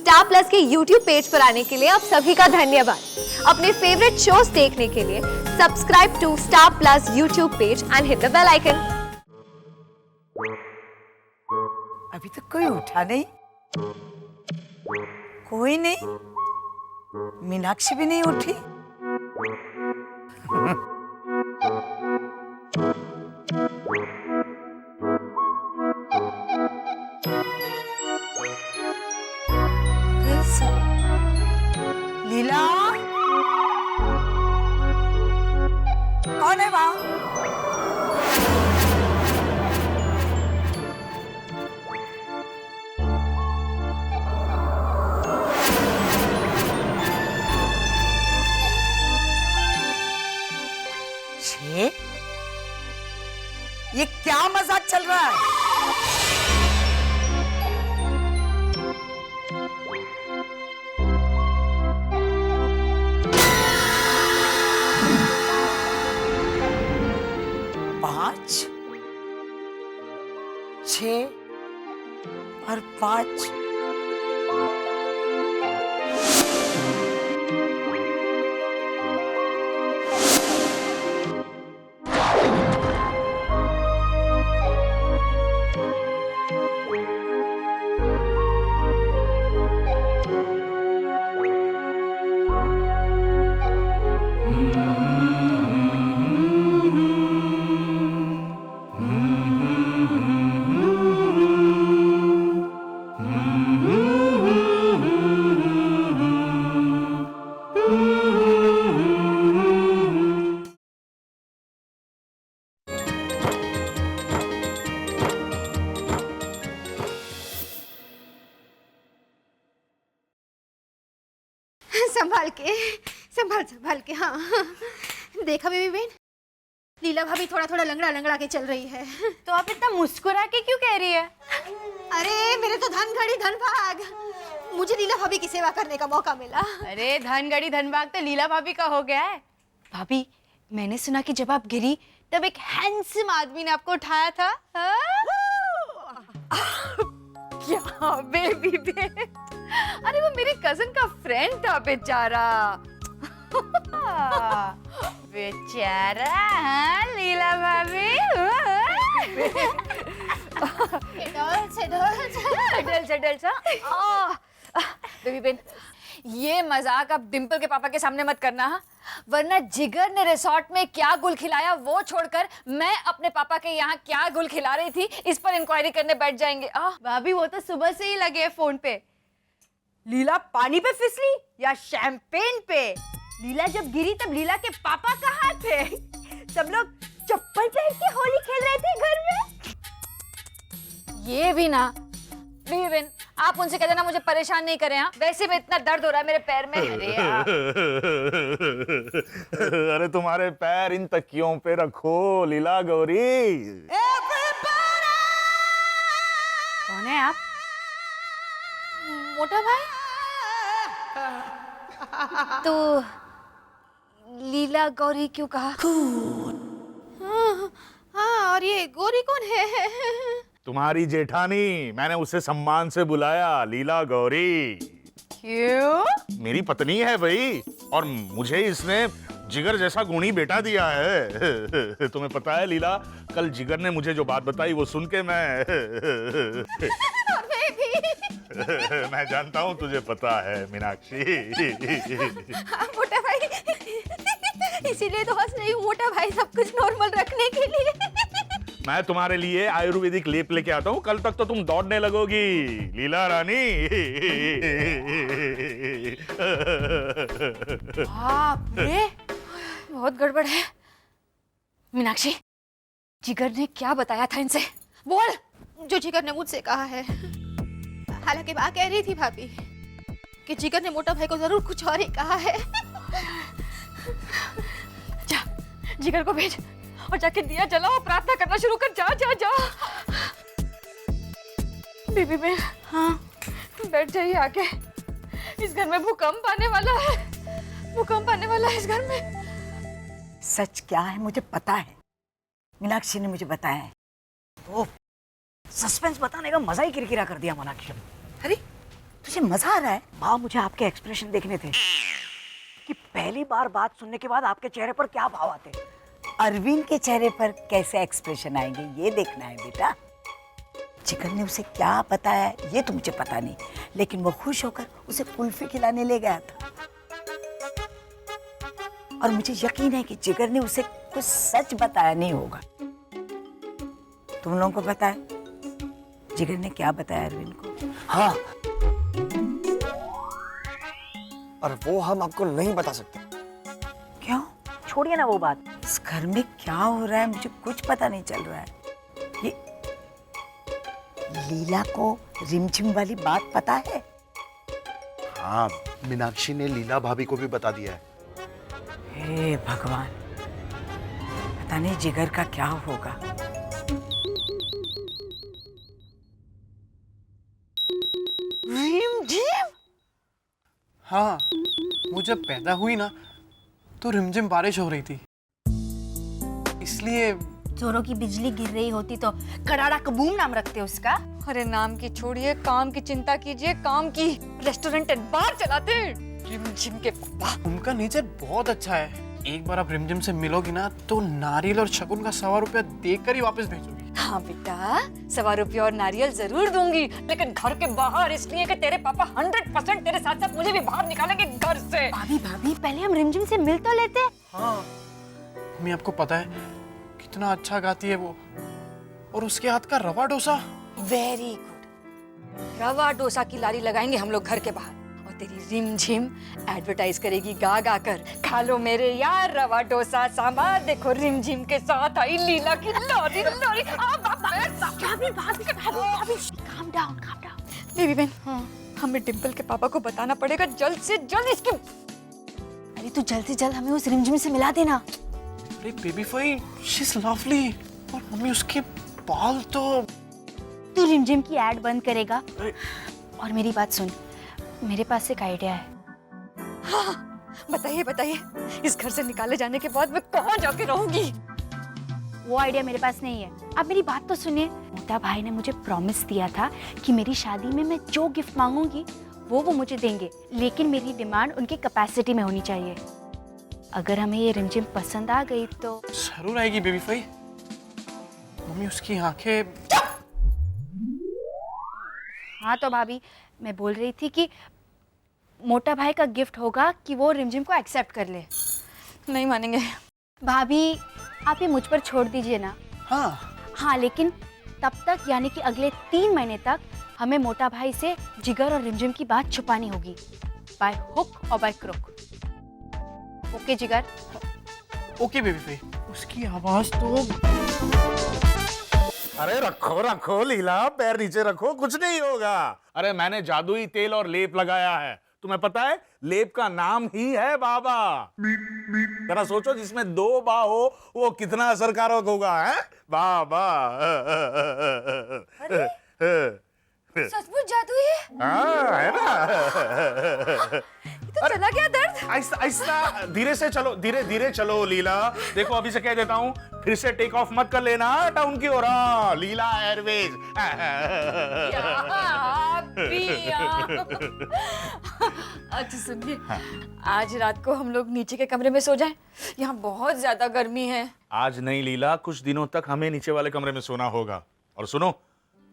Star plus के YouTube page पर आने के लिए आप सभी का धन्यवाद। अपने फेवरेट शोज देखने के लिए subscribe to Star Plus YouTube page and hit the bell icon. अभी तक कोई उठा नहीं, कोई नहीं, मीनाक्षी भी नहीं उठी। लीला, कौन है वहां? छे, ये क्या मजाक चल रहा है? पांच, 6 और 5। संभाल के हाँ। देखा बेबी बहन, लीला भाभी थोड़ा थोड़ा लंगड़ा लंगड़ा के चल रही है। तो आप इतना मुस्कुरा के क्यों कह रही है? अरे मेरे तो धन घड़ी धन भाग, मुझे लीला भाभी की सेवा करने का मौका मिला। अरे धन घड़ी धन भाग तो लीला भाभी का हो गया है। भाभी, मैंने सुना कि जब आप गिरी तब एक हैंडसम आदमी ने आपको उठाया था। क्या बेबी बे? अरे वो मेरे कजन का फ्रेंड था बेचारा। बेचारा, हाँ लीला भाभी। बेबी बेन, ये मजाक अब डिम्पल के पापा के सामने मत करना, हाँ? वरना जिगर ने रिसोर्ट में क्या गुल खिलाया वो छोड़कर मैं अपने पापा के यहाँ क्या गुल खिला रही थी इस पर इंक्वायरी करने बैठ जाएंगे। भाभी वो तो सुबह से ही लगे फोन पे। लीला पानी पे फिसली या शैंपेन पे? लीला जब गिरी तब लीला के पापा कहाँ थे? सब लोग चप्पल पहन के होली खेल रहे थे घर में। ये भी ना बेबी, आप उनसे कह देना मुझे परेशान नहीं करें। हाँ, वैसे भी इतना दर्द हो रहा है मेरे पैर में। अरे अरे तुम्हारे पैर इन तकियों पे रखो लीला गौरी। कौन है आप? मोटा भाई? तो लीला गौरी क्यों कहा? हाँ, और ये गौरी कौन है? तुम्हारी जेठानी, मैंने उसे सम्मान से बुलाया लीला गौरी। क्यों? मेरी पत्नी है भाई, और मुझे इसने जिगर जैसा गुणी बेटा दिया है। तुम्हें पता है लीला, कल जिगर ने मुझे जो बात बताई वो सुन के मैं मैं जानता हूँ तुझे पता है मीनाक्षी। हाँ, मोटा भाई, इसीलिए तो हंस रही हूँ मोटा भाई, सब कुछ नॉर्मल रखने के लिए। मैं तुम्हारे लिए आयुर्वेदिक लेप लेके आता हूँ, कल तक तो तुम दौड़ने लगोगी लीला रानी। बाप रे, बहुत गड़बड़ है। मीनाक्षी, जिगर ने क्या बताया था इनसे? बोल। जो जिगर ने मुझसे कहा है, हालांकि माँ कह रही थी भाभी कि जिगर ने मोटा भाई को जरूर कुछ और ही कहा है। जा, जिगर को भेज और जाके दिया जलाओ और प्रार्थना करना शुरू कर। जा जा जा। बीबी में, हाँ, बैठ जाइए आके। इस घर में भूकंप आने वाला है, भूकंप आने वाला है इस घर में। सच क्या है मुझे पता है, मीनाक्षी ने मुझे बताया है। तो सस्पेंस बताने का मजा ही किरकिरा कर दिया मीनाक्षी। अरे मुझे मजा आ रहा है। माँ, मुझे आपके एक्सप्रेशन देखने थे कि पहली बार बात सुनने के बाद आपके चेहरे पर क्या भाव आते। अरविंद के चेहरे पर कैसे एक्सप्रेशन आएंगे ये देखना है बेटा। जिगर ने उसे क्या बताया ये तो मुझे पता नहीं, लेकिन वो खुश होकर उसे कुल्फी खिलाने ले गया था। और मुझे यकीन है कि जिगर ने उसे कुछ सच बताया नहीं होगा। तुम लोगों को पता है जिगर ने क्या बताया अरविंद को? हाँ, और वो हम आपको नहीं बता सकते। क्यों? छोड़िए ना वो बात। इस घर में क्या हो रहा है मुझे कुछ पता नहीं चल रहा है। ये लीला को रिमझिम वाली बात पता है? हाँ, मीनाक्षी ने लीला भाभी को भी बता दिया है। हे भगवान, पता नहीं जिगर का क्या होगा। रिमझिम? हाँ, वो जब पैदा हुई ना तो रिमझिम बारिश हो रही थी, इसलिए जोरों की बिजली गिर रही होती तो कड़ाड़ा कबूम नाम रखते उसका। अरे नाम की छोड़िए, काम की चिंता कीजिए। काम की रेस्टोरेंट एंड बार चलाते हैं रिमझिम के पापा। उनका नेचर बहुत अच्छा है। एक बार आप रिमझिम से मिलोगी ना तो नारियल और शगुन का 100 रुपया देकर ही वापस भेजोगी। हाँ बेटा, 100 रुपया और नारियल जरूर दूंगी, लेकिन घर के बाहर, इसलिए कि तेरे पापा 100% तेरे साथ साथ मुझे भी बाहर निकालेंगे घर से। भाभी भाभी, पहले हम रिमझिम से मिल तो लेते। हाँ, मम्मी आपको पता है कितना अच्छा गाती है वो, और उसके हाथ का रवा डोसा। Very good. रवा डोसा की लारी लगाएंगे हम लोग घर के बाहर, और तेरी रिमझिम एडवर्टाइज करेगी गा गा कर, खा लो मेरे यार रवा डोसा सांभर, देखो रिमझिम के साथ आई लीला की लारी लारी। भाभी भाभी भाभी, calm down, calm down। Baby बहन, हमें डिम्पल के पापा को बताना पड़ेगा जल्द से जल्द इसकी। अरे तू जल्द से जल्द हमें उस रिमझिम से मिला देना। अरे बेबी फाई, शी इज लवली। और मम्मी उसके बाल तो। तू रिमझिम की एड बंद करेगा? अरे, और मेरी बात सुन, मेरे पास एक आइडिया है। हाँ, बताइए बताइए, इस घर से निकाले जाने के बाद मैं कहाँ जाके रहूंगी? वो आइडिया मेरे पास नहीं है। आप मेरी बात तो सुनिए। मोटा भाई ने मुझे प्रॉमिस दिया था कि मेरी शादी में मैं जो गिफ्ट मांगूंगी वो मुझे देंगे, लेकिन मेरी डिमांड उनकी कैपेसिटी में होनी चाहिए। अगर हमें ये रिमझिम पसंद आ गई तो जरूर आएगी बेबी फाई। मम्मी उसकी आंखें। हाँ तो भाभी, मैं बोल रही थी कि मोटा भाई का गिफ्ट होगा कि वो रिमझिम को एक्सेप्ट कर ले। नहीं मानेंगे। भाभी, आप ये मुझ पर छोड़ दीजिए ना। हाँ, लेकिन तब तक, यानी कि अगले 3 महीने तक हमें मोटा भाई से जिगर और रिमझिम की बात छुपानी होगी, बाय हुक और by crook. Okay Jigar? Okay baby फाई। उसकी आवाज तो। अरे रखो रखो लीला, पैर नीचे रखो, कुछ नहीं होगा। अरे मैंने जादुई तेल और लेप लगाया है, तुम्हें पता है लेप का नाम ही है बाबा। जरा सोचो, जिसमें 2 बा हो वो कितना असरकारक होगा, है बाबा। सचमुच जादुई है? हाँ, है ना। तो चला गया दर्द? आहिस्ता आहिस्ता, धीरे से चलो, धीरे धीरे चलो लीला। देखो अभी से कह देता हूँ, फिर से टेक ऑफ मत कर लेना टाउन की ओर। लीला एयरवेज। अच्छा सुनिए, आज रात को हम लोग नीचे के कमरे में सो जाएं? यहाँ बहुत ज्यादा गर्मी है। आज नहीं लीला, कुछ दिनों तक हमें नीचे वाले कमरे में सोना होगा। और सुनो,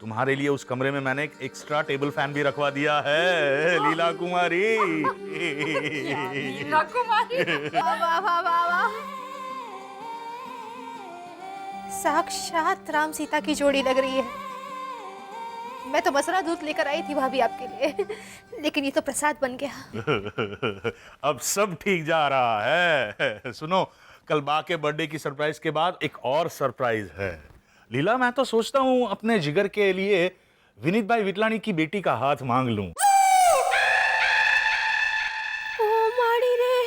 तुम्हारे लिए उस कमरे में मैंने एक एक्स्ट्रा टेबल फैन भी रखवा दिया है लीला कुमारी। लीला कुमारी, वाह वाह वाह वाह, साक्षात राम सीता की जोड़ी लग रही है। मैं तो मसरा दूध लेकर आई थी भाभी आपके लिए, लेकिन ये तो प्रसाद बन गया। अब सब ठीक जा रहा है। सुनो, कल बा के बर्थडे की सरप्राइज के बाद एक और सरप्राइज है। लीला, मैं तो सोचता हूँ अपने जिगर के लिए विनीत भाई विटलानी की बेटी का हाथ मांग लूं। ओ माड़ी रे,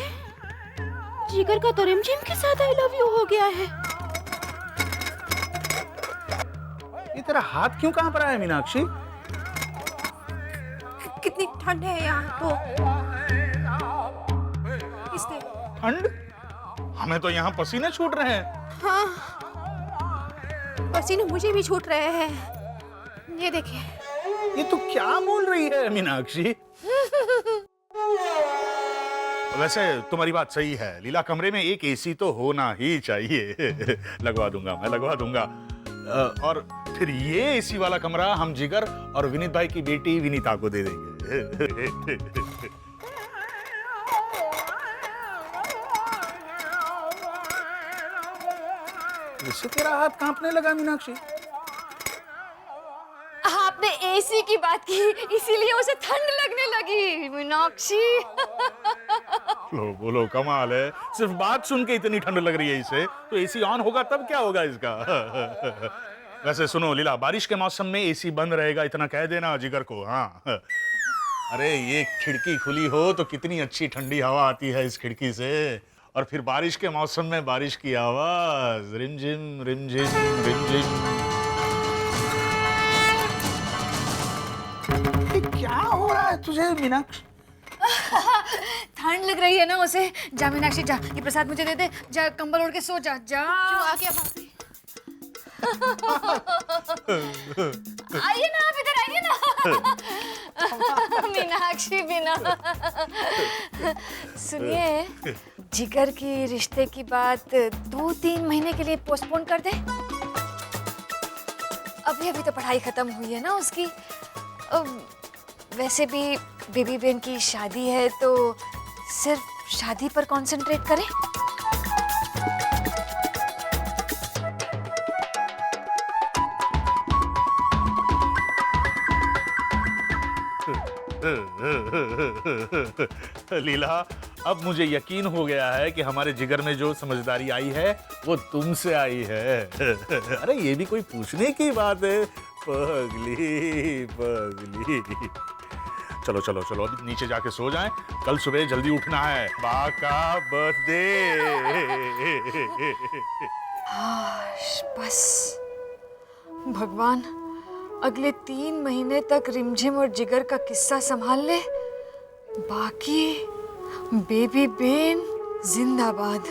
जिगर का तो रिमझिम के साथ आई लव यू हो गया है। ये तेरा हाथ क्यों कहाँ पर आया मीनाक्षी? कितनी ठंड है यहाँ तो, इसलिए। ठंड? हमें तो यहाँ पसीने छूट रहे हैं। हाँ, पसीने मुझे भी छूट रहे हैं। ये देखिए। ये तू क्या बोल रही है मीनाक्षी? वैसे तुम्हारी बात सही है लीला, कमरे में एक एसी तो होना ही चाहिए। लगवा दूंगा, मैं लगवा दूंगा। और फिर ये एसी वाला कमरा हम जिगर और विनीत भाई की बेटी विनीता को दे देंगे। इससे तेरा हाथ कांपने लगा मीनाक्षी। आपने एसी की बात की, इसीलिए उसे ठंड लगने लगी मीनाक्षी। लो बोलो, कमाल है, सिर्फ बात सुन के इतनी ठंड लग रही है इसे, तो एसी ऑन होगा तब क्या होगा इसका। वैसे सुनो लीला, बारिश के मौसम में एसी बंद रहेगा इतना कह देना जिगर को। हाँ अरे ये खिड़की खुली हो तो कितनी अच्छी ठंडी हवा आती है इस खिड़की से, और फिर बारिश के मौसम में बारिश की आवाज, रिमझिम रिमझिम रिमझिम। क्या हो रहा है तुझे मीनाक्षी? ठंड लग रही है ना उसे। जा मीनाक्षी जा, ये प्रसाद मुझे दे दे, जा कंबल ओढ़ के सो जा। जा आइए ना, आप इधर आइए ना। मीनाक्षी बिना। सुनिए, जिगर की रिश्ते की बात 2-3 महीने के लिए पोस्टपोन कर दे। अभी तो पढ़ाई खत्म हुई है ना उसकी। वैसे भी बेबी बहन की शादी है तो सिर्फ शादी पर कंसंट्रेट करें। लीला, अब मुझे यकीन हो गया है कि हमारे जिगर में जो समझदारी आई है वो तुमसे आई है। अरे ये भी कोई पूछने की बात है? पगली पगली। चलो चलो चलो, अभी नीचे जाके सो जाएं, कल सुबह जल्दी उठना है, बा का बर्थडे। बस भगवान अगले 3 महीने तक रिमझिम और जिगर का किस्सा संभाल ले, बाकी बेबी बेन जिंदाबाद।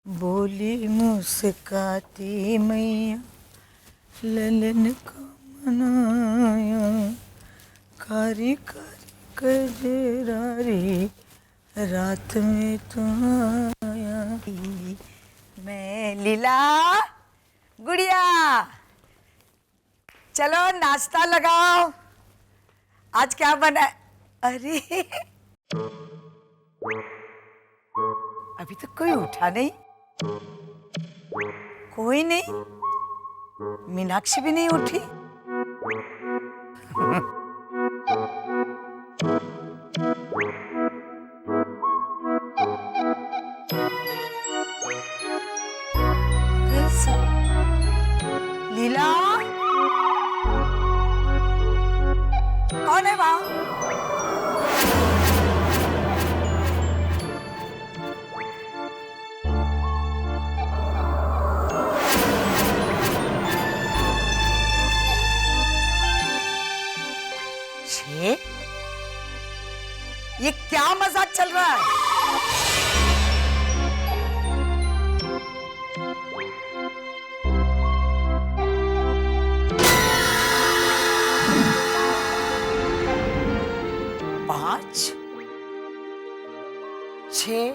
बोली मुस्काती मैया ललन को मनाया, कारी कारी कजरारी रात में तुम आया। मैं लीला, गुड़िया चलो नाश्ता लगाओ, आज क्या बना? अरे अभी तक कोई उठा नहीं, कोई नहीं, मीनाक्षी भी नहीं उठी। लीला, कौन है वहां? छे, ये क्या मजाक चल रहा है? पांच, 6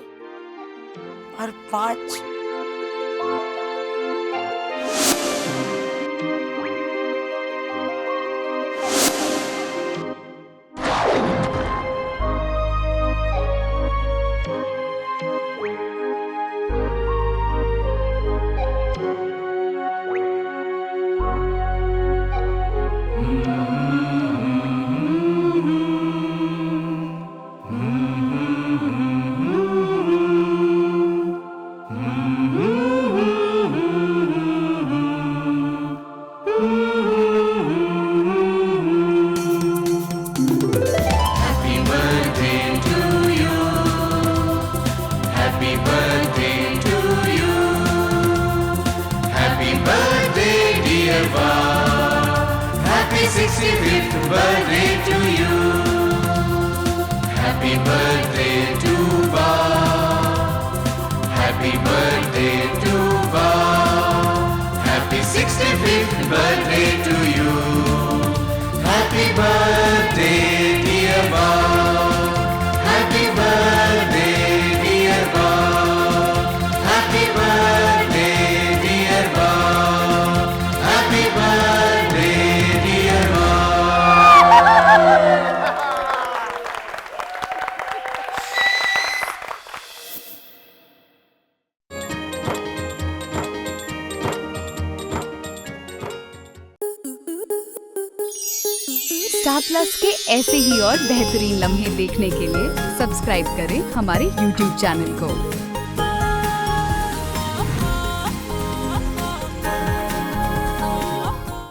और 5। Happy 65th birthday to you. Happy birthday to Ba. Happy birthday to Ba. Happy 65th birthday to you. Happy birthday, dear Bob. Happy birthday, dear Bob. Happy birthday, dear Bob. Happy birthday, dear Bob. Star plus के ऐसे ही और बेहतरीन लम्हे देखने के लिए subscribe करें हमारे YouTube चैनल को।